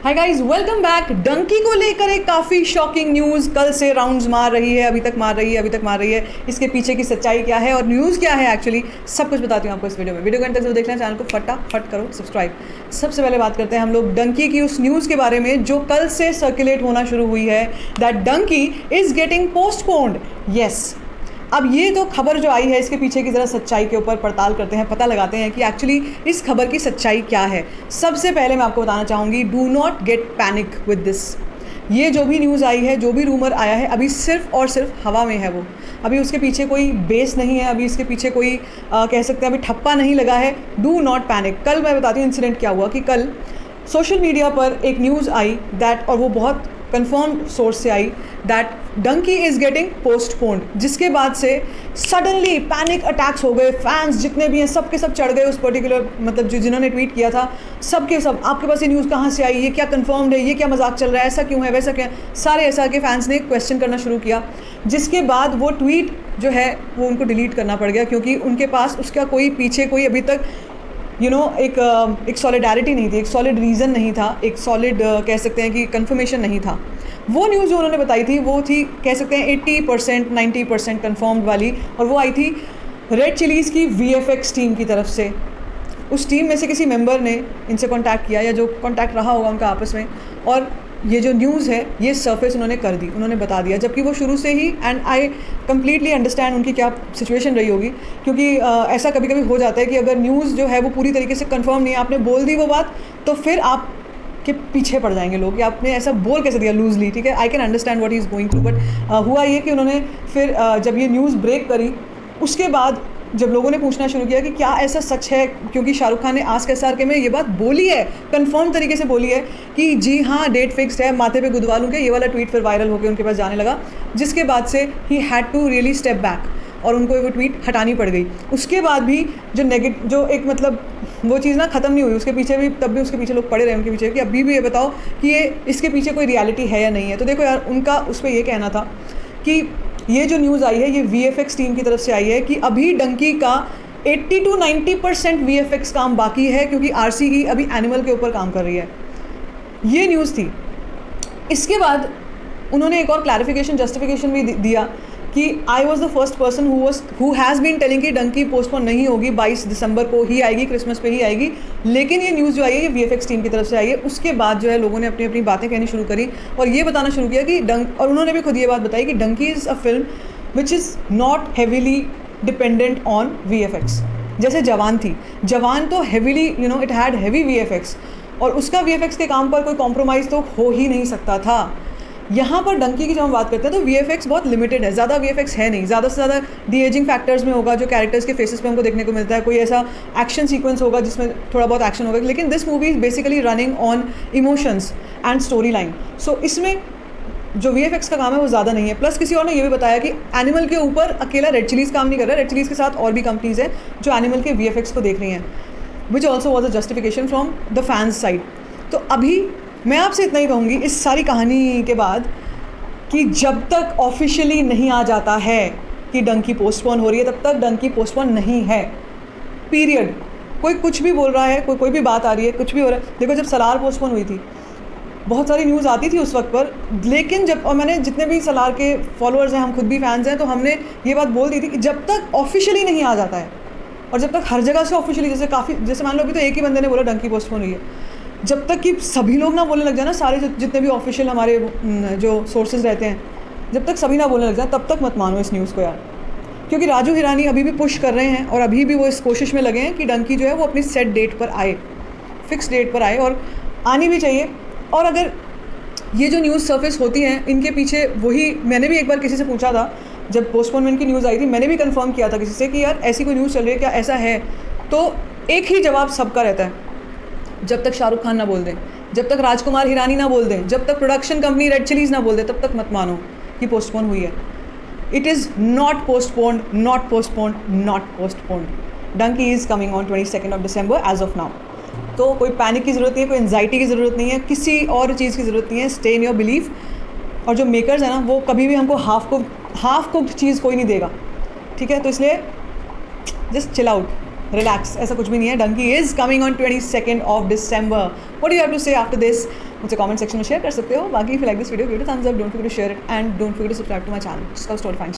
हाय guys, welcome back. Dunki को लेकर एक काफ़ी शॉकिंग न्यूज़ कल से राउंड्स मार रही है, अभी तक मार रही है। इसके पीछे की सच्चाई क्या है और न्यूज़ क्या है एक्चुअली, सब कुछ बताती हूँ आपको इस वीडियो में। वीडियो को अंत तक जरूर देखना, चैनल को फटाफट करो सब्सक्राइब। सबसे पहले बात करते हैं हम लोग डंकी की उस न्यूज़ के बारे में जो कल से सर्कुलेट होना शुरू हुई है, that Dunki is getting postponed. Yes, अब ये तो खबर जो आई है इसके पीछे की ज़रा सच्चाई के ऊपर पड़ताल करते हैं, पता लगाते हैं कि एक्चुअली इस खबर की सच्चाई क्या है। सबसे पहले मैं आपको बताना चाहूँगी, do not get panic with this. ये जो भी न्यूज़ आई है, जो भी रूमर आया है, अभी सिर्फ और सिर्फ हवा में है वो। अभी उसके पीछे कोई बेस नहीं है, अभी इसके पीछे कोई कह सकते हैं अभी ठप्पा नहीं लगा है। Do not panic. कल मैं बताती हूँ इंसिडेंट क्या हुआ कि कल सोशल मीडिया पर एक न्यूज़ आई दैट, और वो बहुत कंफर्म सोर्स से आई, that Dunki is getting postponed. जिसके बाद से सडनली पैनिक अटैक्स हो गए। फैंस जितने भी हैं सब के सब चढ़ गए उस पर्टिकुलर, मतलब जो जिन्होंने ट्वीट किया था, सब के सब, आपके पास ये न्यूज़ कहाँ से आई, ये क्या कंफर्म्ड है, ये क्या मजाक चल रहा है, ऐसा क्यों है, वैसा क्या, सारे ऐसा के फैंस ने क्वेश्चन करना शुरू किया। जिसके बाद वो ट्वीट जो है वो उनको डिलीट करना पड़ गया, क्योंकि उनके पास उसका कोई पीछे कोई अभी तक एक सॉलिडारिटी नहीं थी, एक सॉलिड रीज़न नहीं था, एक सॉलिड कह सकते हैं कि कंफर्मेशन नहीं था। वो न्यूज़ जो उन्होंने बताई थी वो थी, कह सकते हैं 80% 90% कन्फर्म्ड वाली, और वो आई थी रेड चिलीज़ की VFX टीम की तरफ से। उस टीम में से किसी मेंबर ने इनसे कांटेक्ट किया, या जो कांटेक्ट रहा होगा उनका आपस में, और ये जो न्यूज़ है ये सरफेस उन्होंने कर दी, उन्होंने बता दिया। जबकि वो शुरू से ही, एंड आई कम्प्लीटली अंडरस्टैंड उनकी क्या सिचुएशन रही होगी, क्योंकि ऐसा कभी कभी हो जाता है कि अगर न्यूज़ जो है वो पूरी तरीके से कंफर्म नहीं है, आपने बोल दी वो बात, तो फिर आप के पीछे पड़ जाएंगे लोग कि आपने ऐसा बोल कैसे दिया लूजली। ठीक है, I can understand what he is going through, but हुआ ये कि उन्होंने फिर जब ये न्यूज़ ब्रेक करी, उसके बाद जब लोगों ने पूछना शुरू किया कि क्या ऐसा सच है, क्योंकि शाहरुख खान ने आस्क SRK में ये बात बोली है, कंफर्म तरीके से बोली है कि जी हाँ डेट फिक्स्ड है, माथे पे गुदवा लूँगे, ये वाला ट्वीट फिर वायरल होकर उनके पास जाने लगा। जिसके बाद से ही had to really step back, और उनको वो ट्वीट हटानी पड़ गई। उसके बाद भी जो एक मतलब वो चीज़ ना ख़त्म नहीं हुई, उसके पीछे भी, तब भी उसके पीछे लोग पड़े रहे उनके पीछे कि अभी भी ये बताओ कि ये इसके पीछे कोई रियलिटी है या नहीं है। तो देखो यार, उनका उस पर ये कहना था कि ये जो न्यूज़ आई है ये VFX टीम की तरफ से आई है कि अभी डंकी का 80 to 90% VFX काम बाकी है, क्योंकि RCE अभी एनिमल के ऊपर काम कर रही है। ये न्यूज़ थी। इसके बाद उन्होंने एक और क्लैरिफिकेशन, जस्टिफिकेशन भी दिया कि I was the first person who has been telling कि डंकी पोस्टपोन नहीं होगी, 22 दिसंबर को ही आएगी, क्रिसमस पे ही आएगी। लेकिन ये न्यूज़ जो आई है ये VFX टीम की तरफ से आई है। उसके बाद जो है लोगों ने अपनी अपनी बातें कहनी शुरू करी और ये बताना शुरू किया कि और उन्होंने भी खुद ये बात बताई कि Dunki is a film which is not heavily dependent on VFX। जैसे जवान थी, जवान तो heavily it had heavy VFX, और उसका VFX के काम पर कोई कॉम्प्रोमाइज़ तो हो ही नहीं सकता था। यहाँ पर डंकी की जब हम बात करते हैं तो VFX बहुत लिमिटेड है, ज़्यादा VFX है नहीं, ज़्यादा से ज़्यादा de-aging फैक्टर्स में होगा जो कैरेक्टर्स के फेसेस पे हमको देखने को मिलता है, कोई ऐसा एक्शन सीक्वेंस होगा जिसमें थोड़ा बहुत एक्शन होगा। लेकिन this movie is basically running on emotions and story line. So इसमें जो VFX का काम है वो ज़्यादा नहीं है। प्लस किसी और ने ये भी बताया कि एनिमल के ऊपर अकेला रेड चिलीज़ काम नहीं कर रहा है, रेड चिलीज़ के साथ और भी कंपनीज़ हैं जो एनिमल के VFX को देख रही हैं, which also was a justification from the fans side. तो अभी मैं आपसे इतना ही कहूँगी इस सारी कहानी के बाद कि जब तक ऑफिशियली नहीं आ जाता है कि डंकी पोस्टपोन हो रही है, तब तक डंकी पोस्टपोन नहीं है, पीरियड। कोई कुछ भी बोल रहा है, कोई भी बात आ रही है, कुछ भी हो रहा है। देखो जब सलार पोस्टपोन हुई थी बहुत सारी न्यूज़ आती थी उस वक्त पर, लेकिन जब, और मैंने जितने भी सलार के फॉलोअर्स हैं, हम खुद भी फैंस हैं, तो हमने ये बात बोल दी थी कि जब तक ऑफिशियली नहीं आ जाता है, और जब तक हर जगह से ऑफिशियली, जैसे मान लो अभी तो एक ही बंदे ने बोला डंकी पोस्टपोन हुई है, जब तक कि सभी लोग ना बोलने लग जाए ना, सारे जितने भी ऑफिशियल हमारे जो सोर्सेज रहते हैं, जब तक सभी ना बोलने लग जाए तब तक मत मानो इस न्यूज़ को यार। क्योंकि राजू हिरानी अभी भी पुश कर रहे हैं और अभी भी वो इस कोशिश में लगे हैं कि डंकी जो है वो अपनी सेट डेट पर आए, फिक्स डेट पर आए, और आनी भी चाहिए। और अगर ये जो न्यूज़ सर्फेस होती हैं इनके पीछे, वही मैंने भी एक बार किसी से पूछा था जब पोस्टपोनमेंट की न्यूज़ आई थी, मैंने भी कंफर्म किया था किसी से कि यार ऐसी कोई न्यूज़ चल रही है क्या, ऐसा है? तो एक ही जवाब सबका रहता है, जब तक शाहरुख खान ना बोल दें, जब तक राजकुमार हिरानी ना बोल दें, जब तक प्रोडक्शन कंपनी रेड चिलीज़ ना बोल दे, तब तक मत मानो कि पोस्टपोन हुई है। It is not postponed, not postponed, not postponed. Dunki is coming on 22 December as of now. तो कोई पैनिक की ज़रूरत नहीं है, कोई एंजाइटी की ज़रूरत नहीं है, किसी और चीज़ की ज़रूरत नहीं है। Stay in your belief. और जो मेकर्स हैं ना, वो कभी भी हमको हाफ कुक्ड चीज़ कोई नहीं देगा, ठीक है? तो इसलिए जस्ट चिल आउट, रिलैक्स, ऐसा कुछ भी नहीं है। Dunki is coming on 22 December. What do you have to say after this? मुझसे कमेंट सेक्शन में शेयर कर सकते हो. बाकी if you like this video, give it a thumbs up, don't forget to share it and don't forget to subscribe to my channel. जिसका story find